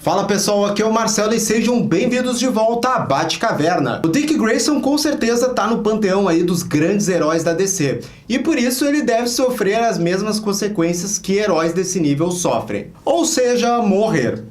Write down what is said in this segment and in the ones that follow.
Fala pessoal, aqui é o Marcelo e sejam bem-vindos de volta à Batcaverna. O Dick Grayson com certeza tá no panteão aí dos grandes heróis da DC, e por isso ele deve sofrer as mesmas consequências que heróis desse nível sofrem, ou seja, morrer.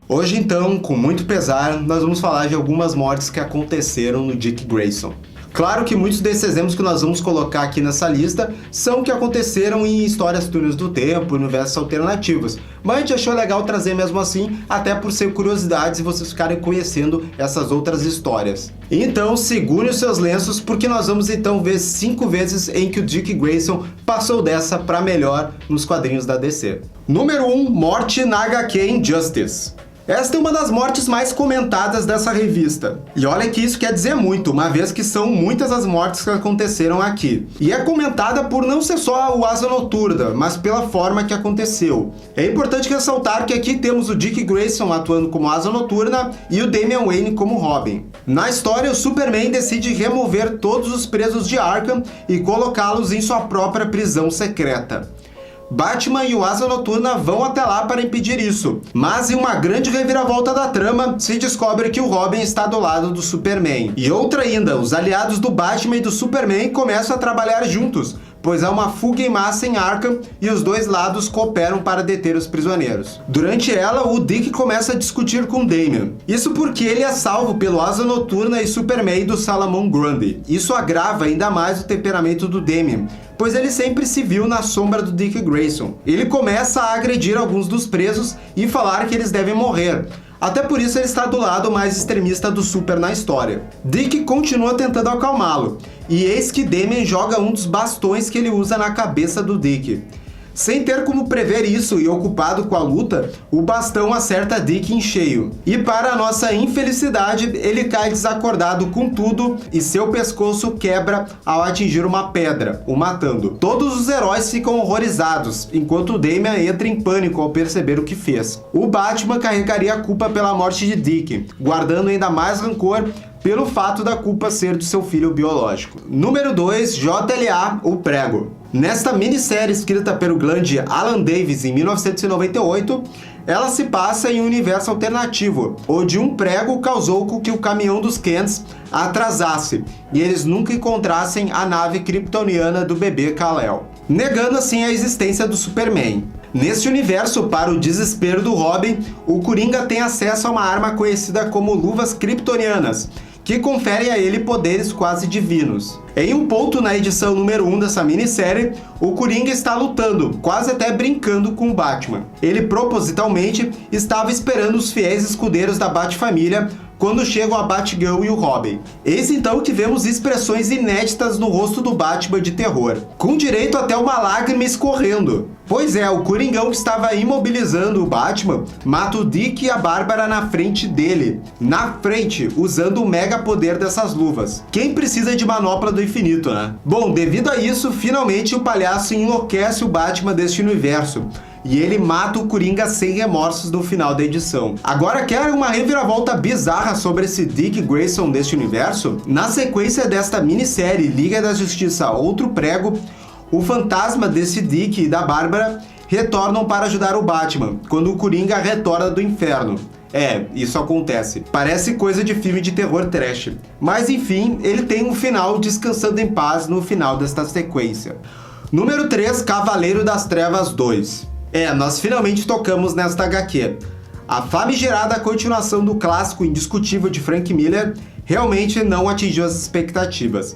Hoje então, com muito pesar, nós vamos falar de algumas mortes que aconteceram no Dick Grayson. Claro que muitos desses exemplos que nós vamos colocar aqui nessa lista são que aconteceram em histórias túneis do tempo, universos alternativos, mas a gente achou legal trazer mesmo assim, até por ser curiosidades e vocês ficarem conhecendo essas outras histórias. Então segure os seus lenços, porque nós vamos então ver 5 vezes em que o Dick Grayson passou dessa para melhor nos quadrinhos da DC. Número 1, morte na HQ Injustice. Esta é uma das mortes mais comentadas dessa revista. E olha que isso quer dizer muito, uma vez que são muitas as mortes que aconteceram aqui. E é comentada por não ser só o Asa Noturna, mas pela forma que aconteceu. É importante ressaltar que aqui temos o Dick Grayson atuando como Asa Noturna e o Damian Wayne como Robin. Na história, o Superman decide remover todos os presos de Arkham e colocá-los em sua própria prisão secreta. Batman e o Asa Noturna vão até lá para impedir isso, mas em uma grande reviravolta da trama, se descobre que o Robin está do lado do Superman. E outra ainda, os aliados do Batman e do Superman começam a trabalhar juntos, pois há uma fuga em massa em Arkham e os dois lados cooperam para deter os prisioneiros. Durante ela, o Dick começa a discutir com Damian. Isso porque ele é salvo pelo Asa Noturna e Superman do Solomon Grundy. Isso agrava ainda mais o temperamento do Damian, pois ele sempre se viu na sombra do Dick Grayson. Ele começa a agredir alguns dos presos e falar que eles devem morrer. Até por isso ele está do lado mais extremista do Super na história. Dick continua tentando acalmá-lo, e eis que Damian joga um dos bastões que ele usa na cabeça do Dick. Sem ter como prever isso e ocupado com a luta, o bastão acerta Dick em cheio. E para nossa infelicidade, ele cai desacordado com tudo e seu pescoço quebra ao atingir uma pedra, o matando. Todos os heróis ficam horrorizados, enquanto Damian entra em pânico ao perceber o que fez. O Batman carregaria a culpa pela morte de Dick, guardando ainda mais rancor pelo fato da culpa ser do seu filho biológico. Número 2, JLA, o Prego. Nesta minissérie escrita pelo grande Alan Davis em 1998, ela se passa em um universo alternativo, onde um prego causou com que o caminhão dos Kents atrasasse e eles nunca encontrassem a nave kryptoniana do bebê Kal-El, negando assim a existência do Superman. Neste universo, para o desespero do Robin, o Coringa tem acesso a uma arma conhecida como luvas kryptonianas, que conferem a ele poderes quase divinos. Em um ponto na edição número 1 dessa minissérie, o Coringa está lutando, quase até brincando com o Batman. Ele propositalmente estava esperando os fiéis escudeiros da Bat-família quando chegam a Batgirl e o Robin. Eis então que vemos expressões inéditas no rosto do Batman de terror, com direito até uma lágrima escorrendo. Pois é, o Coringão que estava imobilizando o Batman mata o Dick e a Bárbara na frente dele. Na frente, usando o mega poder dessas luvas. Quem precisa de manopla do infinito, né? Bom, devido a isso, finalmente o palhaço enlouquece o Batman deste universo. E ele mata o Coringa sem remorsos no final da edição. Agora, quer uma reviravolta bizarra sobre esse Dick Grayson deste universo? Na sequência desta minissérie Liga da Justiça Outro Prego, o fantasma desse Dick e da Bárbara retornam para ajudar o Batman, quando o Coringa retorna do inferno. Isso acontece. Parece coisa de filme de terror trash. Mas enfim, ele tem um final descansando em paz no final desta sequência. Número 3, Cavaleiro das Trevas 2. Nós finalmente tocamos nesta HQ. A famigerada continuação do clássico indiscutível de Frank Miller realmente não atingiu as expectativas.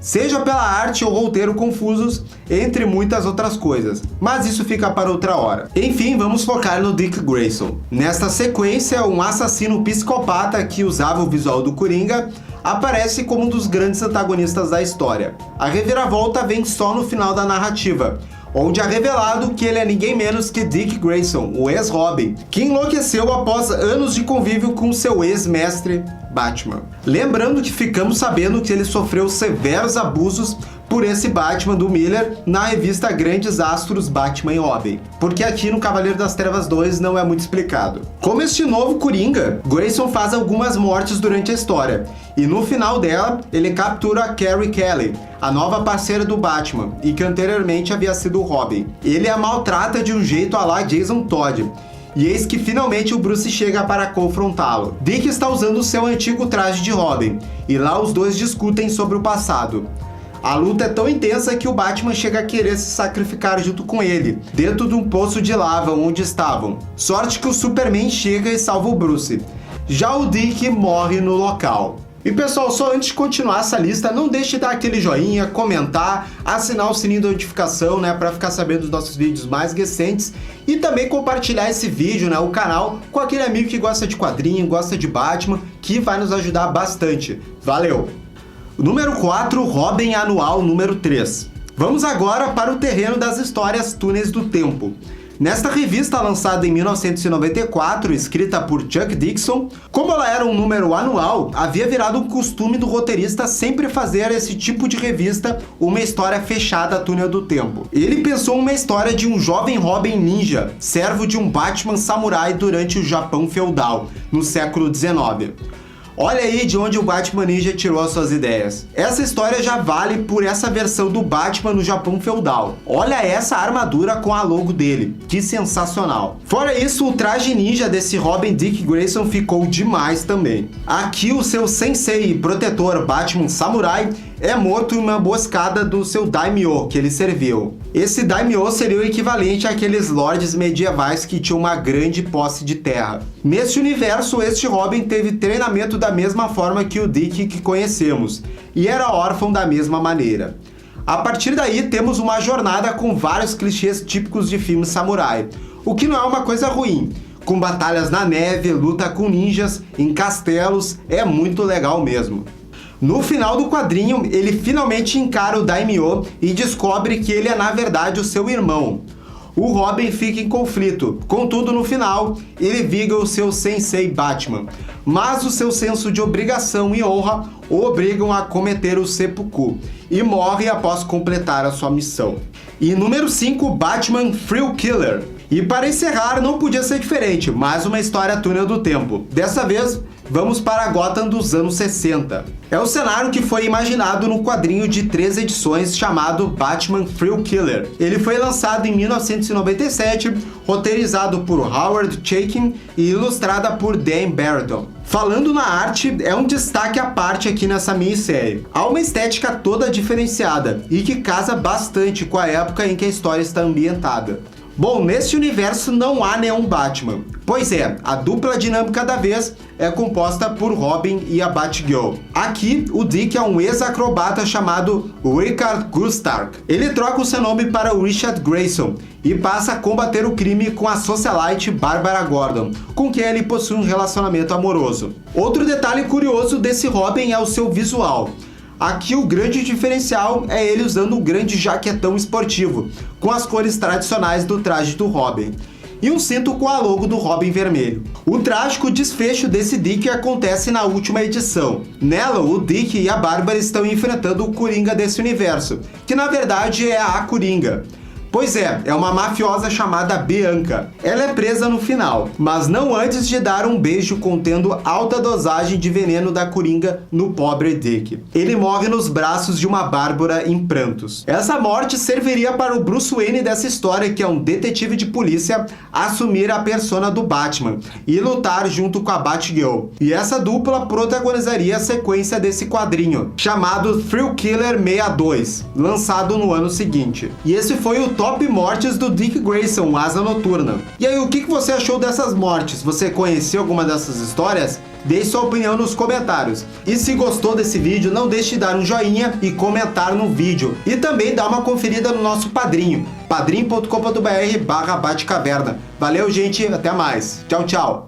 Seja pela arte ou roteiro confusos, entre muitas outras coisas, mas isso fica para outra hora. Enfim, vamos focar no Dick Grayson. Nesta sequência, um assassino psicopata que usava o visual do Coringa aparece como um dos grandes antagonistas da história. A reviravolta vem só no final da narrativa, onde é revelado que ele é ninguém menos que Dick Grayson, o ex-Robin, que enlouqueceu após anos de convívio com seu ex-mestre Batman. Lembrando que ficamos sabendo que ele sofreu severos abusos por esse Batman do Miller na revista Grandes Astros Batman e Robin, porque aqui no Cavaleiro das Trevas 2 não é muito explicado. Como este novo Coringa, Grayson faz algumas mortes durante a história, e no final dela ele captura a Carrie Kelly, a nova parceira do Batman, e que anteriormente havia sido o Robin. Ele a maltrata de um jeito à la Jason Todd, e eis que finalmente o Bruce chega para confrontá-lo. Dick está usando seu antigo traje de Robin, e lá os dois discutem sobre o passado. A luta é tão intensa que o Batman chega a querer se sacrificar junto com ele, dentro de um poço de lava onde estavam. Sorte que o Superman chega e salva o Bruce. Já o Dick morre no local. E pessoal, só antes de continuar essa lista, não deixe de dar aquele joinha, comentar, assinar o sininho de notificação, né, para ficar sabendo dos nossos vídeos mais recentes e também compartilhar esse vídeo, né, o canal, com aquele amigo que gosta de quadrinho, gosta de Batman, que vai nos ajudar bastante. Valeu! Número 4, Robin Anual número 3. Vamos agora para o terreno das histórias Túneis do Tempo. Nesta revista lançada em 1994, escrita por Chuck Dixon, como ela era um número anual, havia virado um costume do roteirista sempre fazer esse tipo de revista uma história fechada Túnel do Tempo. Ele pensou uma história de um jovem Robin ninja, servo de um Batman samurai durante o Japão feudal, no século XIX. Olha aí de onde o Batman Ninja tirou as suas ideias. Essa história já vale por essa versão do Batman no Japão feudal. Olha essa armadura com a logo dele, que sensacional. Fora isso, o traje ninja desse Robin Dick Grayson ficou demais também. Aqui o seu sensei e protetor Batman Samurai é morto em uma emboscada do seu daimyo que ele serviu. Esse daimyo seria o equivalente àqueles lords medievais que tinham uma grande posse de terra. Neste universo, este Robin teve treinamento da mesma forma que o Dick que conhecemos, e era órfão da mesma maneira. A partir daí, temos uma jornada com vários clichês típicos de filmes samurai, o que não é uma coisa ruim. Com batalhas na neve, luta com ninjas, em castelos, é muito legal mesmo. No final do quadrinho, ele finalmente encara o Daimyo e descobre que ele é na verdade o seu irmão. O Robin fica em conflito, contudo no final, ele vinga o seu sensei Batman, mas o seu senso de obrigação e honra o obrigam a cometer o seppuku, e morre após completar a sua missão. E número 5, Batman Thrill Killer. E para encerrar, não podia ser diferente, mais uma história Túnel do Tempo. Dessa vez, vamos para Gotham dos anos 60. É o cenário que foi imaginado no quadrinho de 3 edições chamado Batman Thrill Killer. Ele foi lançado em 1997, roteirizado por Howard Chaykin e ilustrada por Dan Barrington. Falando na arte, é um destaque à parte aqui nessa minissérie. Há uma estética toda diferenciada e que casa bastante com a época em que a história está ambientada. Bom, neste universo não há nenhum Batman. Pois é, a dupla dinâmica da vez é composta por Robin e a Batgirl. Aqui, o Dick é um ex-acrobata chamado Richard Gustark. Ele troca o seu nome para Richard Grayson e passa a combater o crime com a socialite Barbara Gordon, com quem ele possui um relacionamento amoroso. Outro detalhe curioso desse Robin é o seu visual. Aqui o grande diferencial é ele usando um grande jaquetão esportivo, com as cores tradicionais do traje do Robin, e um cinto com a logo do Robin vermelho. O trágico desfecho desse Dick acontece na última edição. Nela, o Dick e a Bárbara estão enfrentando o Coringa desse universo, que na verdade é a Coringa. Pois é uma mafiosa chamada Bianca. Ela é presa no final, mas não antes de dar um beijo contendo alta dosagem de veneno da Coringa no pobre Dick. Ele morre nos braços de uma Bárbara em prantos. Essa morte serviria para o Bruce Wayne dessa história, que é um detetive de polícia, assumir a persona do Batman e lutar junto com a Batgirl. E essa dupla protagonizaria a sequência desse quadrinho, chamado Thrill Killer 62, lançado no ano seguinte. E esse foi o top mortes do Dick Grayson, Asa Noturna. E aí, o que você achou dessas mortes? Você conheceu alguma dessas histórias? Deixe sua opinião nos comentários. E se gostou desse vídeo, não deixe de dar um joinha e comentar no vídeo. E também dá uma conferida no nosso Padrinho, padrim.com.br/Batcaverna. Valeu, gente, até mais. Tchau, tchau.